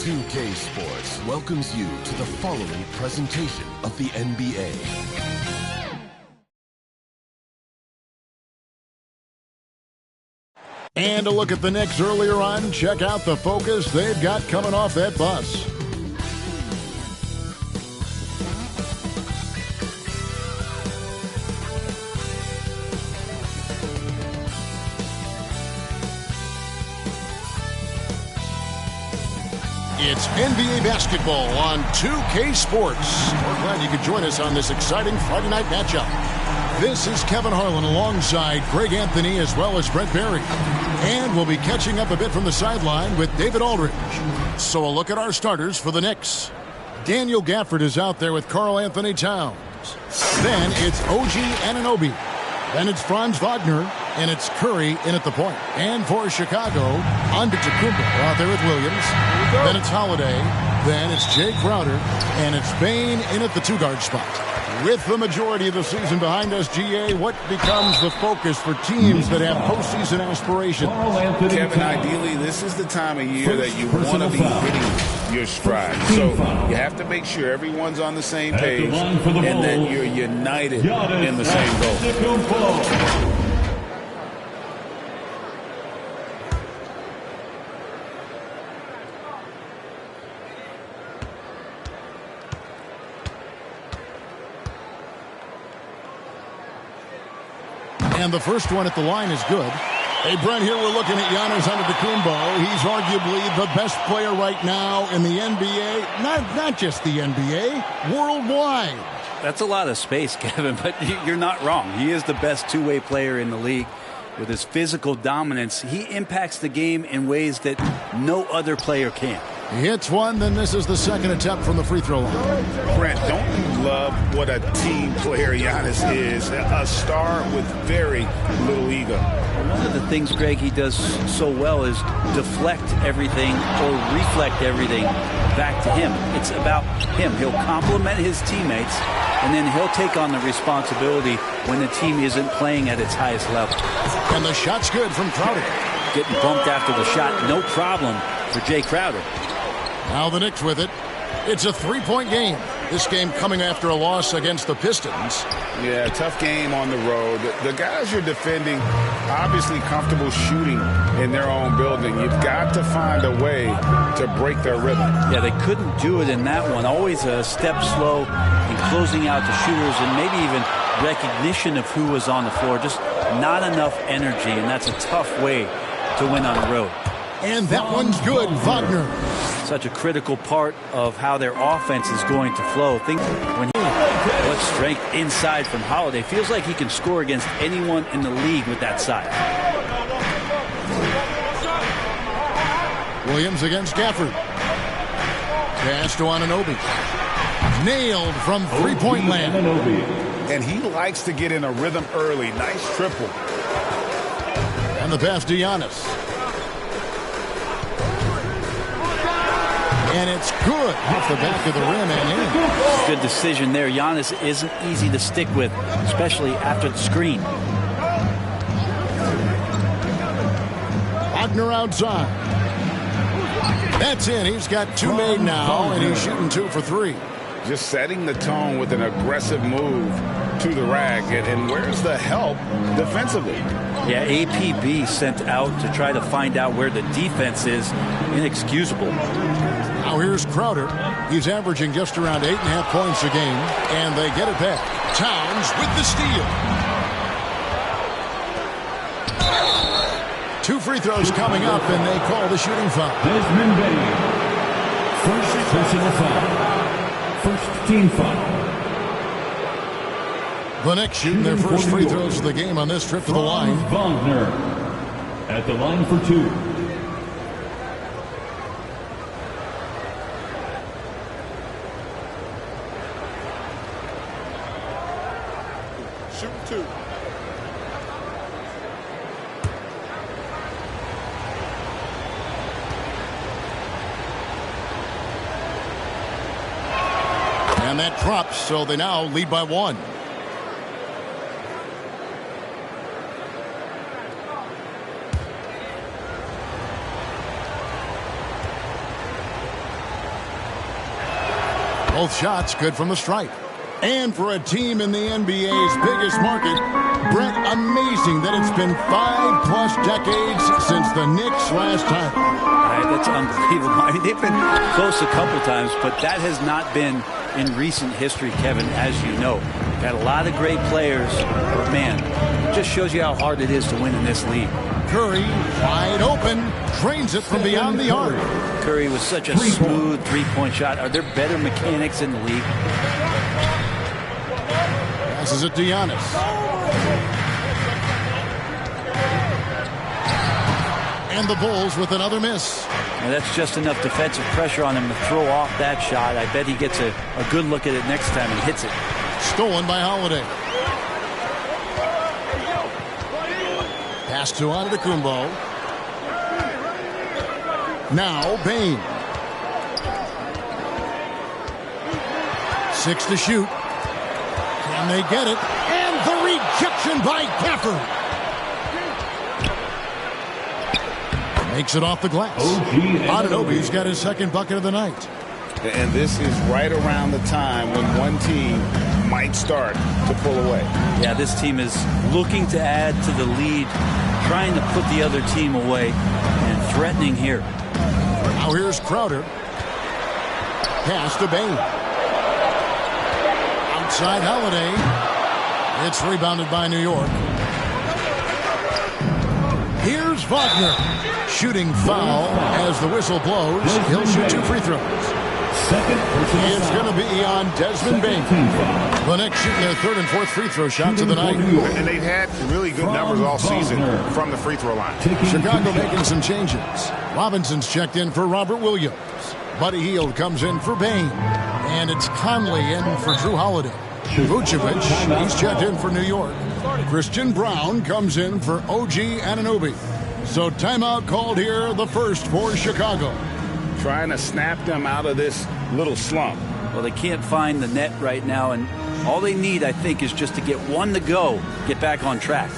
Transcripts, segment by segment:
2K Sports welcomes you to the following presentation of the NBA. And a look at the Knicks earlier on. Check out the focus they've got coming off that bus. It's NBA basketball on 2K Sports. We're glad you could join us on this exciting Friday night matchup. This is Kevin Harlan alongside Greg Anthony as well as Brett Berry. And we'll be catching up a bit from the sideline with David Aldridge. So a look at our starters for the Knicks. Daniel Gafford is out there with Karl Anthony Towns. Then it's OG Anunoby. Then it's Franz Wagner. And it's Curry in at the point. And for Chicago, Antetokounmpo out there with Williams. Then it's Holiday. Then it's Jay Crowder. And it's Bane in at the two-guard spot. With the majority of the season behind us, GA, what becomes the focus for teams that have postseason aspirations? Kevin, ideally, this is the time of year that you want to be hitting your stride. So you have to make sure everyone's on the same page and that you're united in the same goal. And the first one at the line is good. Hey, Brent, here we're looking at Giannis Antetokounmpo. He's arguably the best player right now in the NBA. Not just the NBA, worldwide. That's a lot of space, Kevin, but you're not wrong. He is the best two-way player in the league. With his physical dominance, he impacts the game in ways that no other player can. He hits one, then misses the second attempt from the free throw line. Brent, don't you love what a team player Giannis is? A star with very little ego. One of the things, Greg, he does so well is deflect everything or reflect everything back to him. It's about him. He'll compliment his teammates, and then he'll take on the responsibility when the team isn't playing at its highest level. And the shot's good from Crowder. Getting bumped after the shot, no problem for Jay Crowder. Now the Knicks with it. It's a three-point game. This game coming after a loss against the Pistons. Yeah, tough game on the road. The guys you're defending, obviously comfortable shooting in their own building. You've got to find a way to break their rhythm. Yeah, they couldn't do it in that one. Always a step slow in closing out the shooters and maybe even recognition of who was on the floor. Just not enough energy, and that's a tough way to win on the road. And that one's good, Wagner. Such a critical part of how their offense is going to flow. Think when what strength inside from Holiday. Feels like he can score against anyone in the league with that size. Williams against Gafford. Pass to Anunoby. Nailed from three-point land. And he likes to get in a rhythm early. Nice triple. And the pass to Giannis. And it's good off the back of the rim and in. Good decision there. Giannis isn't easy to stick with, especially after the screen. Wagner outside. That's in. He's got two made now, and he's shooting 2 for 3. Just setting the tone with an aggressive move to the rack. And where's the help defensively? Yeah, APB sent out to try to find out where the defense is. Inexcusable. Now here's Crowder. He's averaging just around 8.5 points a game, and they get it back. Towns with the steal. 2 free throws coming up, and they call the shooting foul. Desmond Bain. First personal foul. First team foul. The Knicks shooting their first free throws of the game on this trip to the line. Wagner at the line for 2. Shoot 2. And that drops, so they now lead by 1. Both shots good from the stripe. And for a team in the NBA's biggest market, Brent, amazing that it's been 5+ decades since the Knicks last time. That's unbelievable. I mean, they've been close a couple times, but that has not been in recent history, Kevin, as you know. Got a lot of great players, but man, it just shows you how hard it is to win in this league. Curry, wide open, drains it from beyond the arc. Curry was such a smooth three-point shot. Are there better mechanics in the league? Passes it to Giannis. And the Bulls with another miss. Now that's just enough defensive pressure on him to throw off that shot. I bet he gets a good look at it next time and hits it. Stolen by Holiday. Pass to Antetokounmpo. Now Bane. 6 to shoot. Can they get it? And the rejection by Gafford. Makes it off the glass. Anunoby's got his second bucket of the night. And this is right around the time when one team might start to pull away. Yeah, this team is looking to add to the lead, trying to put the other team away, and threatening here. Now here's Crowder. Pass to Bane. Outside Holiday. It's rebounded by New York. Here's Wagner. Shooting foul as the whistle blows. He'll shoot 2 free throws. It's going to be on Desmond Bane. The Knicks shooting their 3rd and 4th free throw shots of the night. And they've had really good numbers all season from the free throw line. Chicago making some changes. Robinson's checked in for Robert Williams. Buddy Hield comes in for Bane. And it's Conley in for Drew Holiday. Vucevic, he's checked in for New York. Christian Brown comes in for OG Anunoby. So timeout called here, the first for Chicago. Trying to snap them out of this little slump. Well, they can't find the net right now, and all they need, I think, is just to get one to go, get back on track.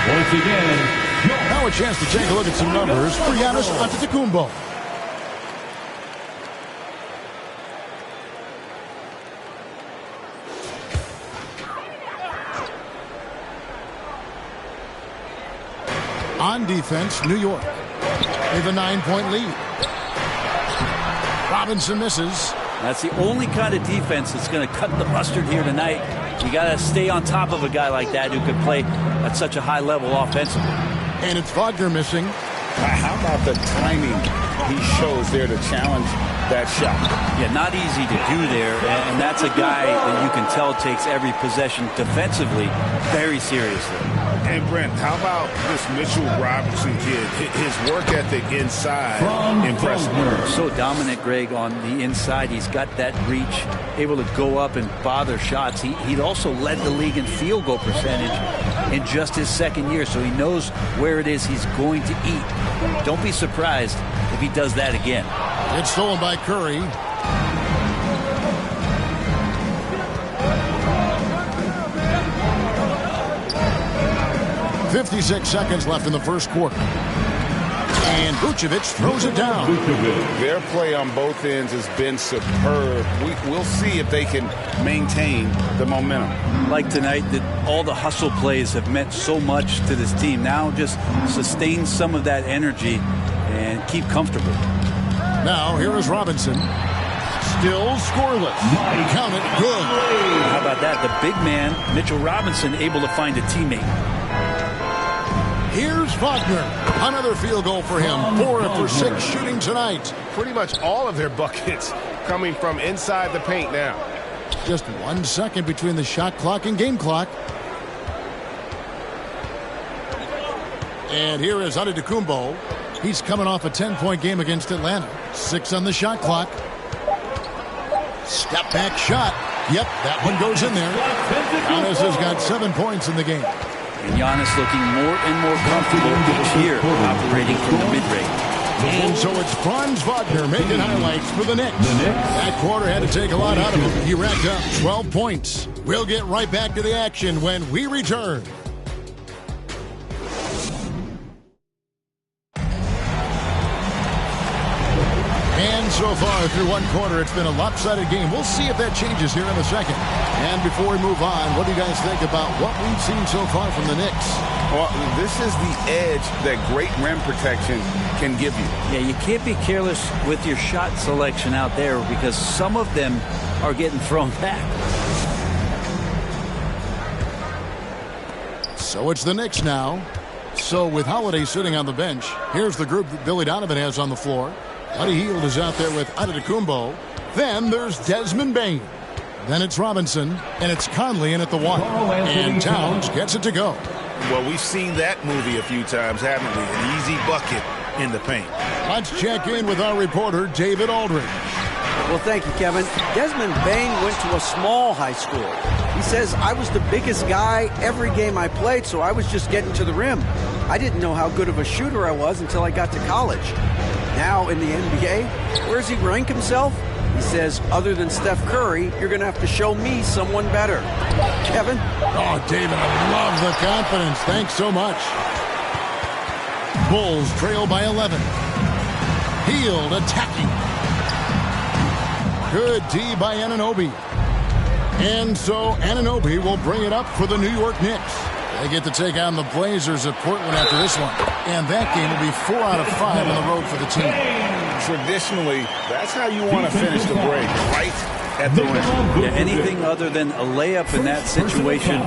Once again, now a chance to take a look at some numbers for Giannis Antetokounmpo. On defense, New York. They have a 9-point lead. Robinson misses. That's the only kind of defense that's going to cut the mustard here tonight. You got to stay on top of a guy like that who can play at such a high level offensively. And it's Wagner missing. How about the timing he shows there to challenge that shot? Yeah, not easy to do there, and that's a guy that you can tell takes every possession defensively very seriously. And Brent, how about this Mitchell Robinson kid? His work ethic inside, impressive. So dominant, Greg, on the inside. He's got that reach, able to go up and bother shots. He also led the league in field goal percentage in just his second year, so he knows where it is he's going to eat. Don't be surprised if he does that again. It's stolen by Curry. .56 seconds left in the first quarter. And Vucevic throws it down. Their play on both ends has been superb. We'll see if they can maintain the momentum. Like tonight, that all the hustle plays have meant so much to this team. Now just sustain some of that energy and keep comfortable. Now here is Robinson. Still scoreless. Count it, good. How about that? The big man, Mitchell Robinson, able to find a teammate. Here's Wagner. Another field goal for him. 4 for 6 shooting tonight. Pretty much all of their buckets coming from inside the paint now. Just 1 second between the shot clock and game clock. And here is Antetokounmpo. He's coming off a 10-point game against Atlanta. 6 on the shot clock. Step back shot. Yep, that one goes in there. Giannis has got 7 points in the game. And Giannis looking more and more comfortable each year operating from the mid-range. And so it's Franz Wagner making highlights for the Knicks. That quarter had to take a lot out of him. He racked up 12 points. We'll get right back to the action when we return. And so far through one quarter, it's been a lopsided game. We'll see if that changes here in the second. And before we move on, what do you guys think about what we've seen so far from the Knicks? Well, this is the edge that great rim protection can give you. Yeah, you can't be careless with your shot selection out there because some of them are getting thrown back. So it's the Knicks now. So with Holiday sitting on the bench, here's the group that Billy Donovan has on the floor. Buddy Hield is out there with Antetokounmpo. Then there's Desmond Bane. Then it's Robinson, and it's Conley in at the one. And Towns gets it to go. Well, we've seen that movie a few times, haven't we? An easy bucket in the paint. Let's check in with our reporter, David Aldridge. Well, thank you, Kevin. Desmond Bane went to a small high school. He says, I was the biggest guy every game I played, so I was just getting to the rim. I didn't know how good of a shooter I was until I got to college. Now in the NBA, where does he rank himself? He says, other than Steph Curry, you're going to have to show me someone better. Kevin? Oh, David, I love the confidence. Thanks so much. Bulls trail by 11. Hield attacking. Good D by Anunoby. And so Anunoby will bring it up for the New York Knicks. They get to take on the Blazers at Portland after this one. And that game will be 4 out of 5 on the road for the team. Traditionally, that's how you want to finish the break, right at the rim. Yeah, anything other than a layup in that situation,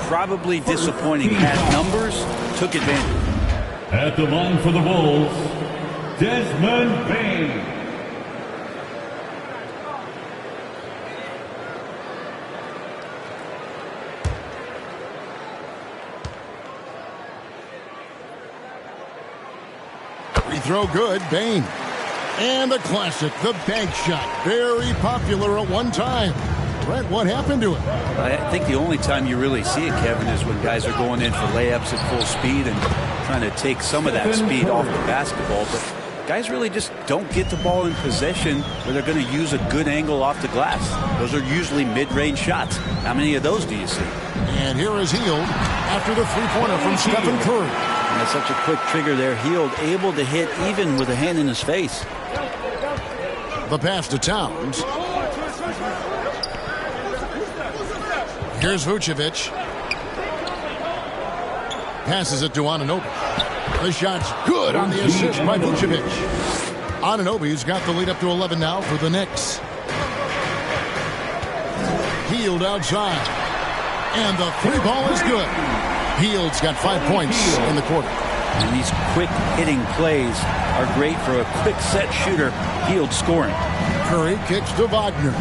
probably disappointing. Had numbers, took advantage. At the line for the Bulls, Desmond Bane. Free throw good, Bane. And the classic, the bank shot. Very popular at one time. Brett, what happened to it? I think the only time you really see it, Kevin, is when guys are going in for layups at full speed and trying to take some of that speed off the basketball. But guys really just don't get the ball in possession where they're going to use a good angle off the glass. Those are usually mid-range shots. How many of those do you see? And here is Hield after the three-pointer from Stephen Curry. And that's such a quick trigger there. Hield able to hit even with a hand in his face. The pass to Towns. Here's Vucevic. Passes it to Anunoby. The shot's good on the assist by Vucevic. Anunoby's got the lead up to 11 now for the Knicks. Hield outside. And the three ball is good. Hield's got 5 points in the quarter. And these quick hitting plays are great for a quick set shooter. Hield scoring. Curry kicks to Wagner.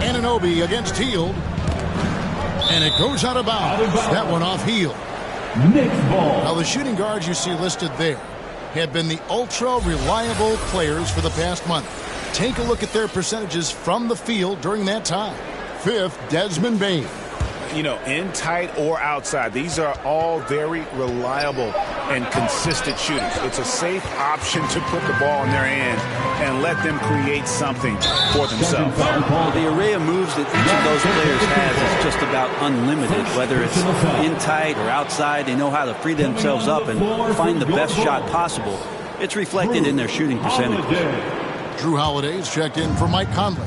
Anunoby against Hield. And it goes out of bounds. That one off Hield. Knicks ball. Now the shooting guards you see listed there have been the ultra-reliable players for the past month. Take a look at their percentages from the field during that time. Fifth, Desmond Bane. You know, in tight or outside, these are all very reliable and consistent shooters. It's a safe option to put the ball in their hands and let them create something for themselves. Well, the array of moves that each of those players has is just about unlimited. Whether it's in tight or outside, they know how to free themselves up and find the best shot possible. It's reflected in their shooting percentages. Drew Holiday's checked in for Mike Conley.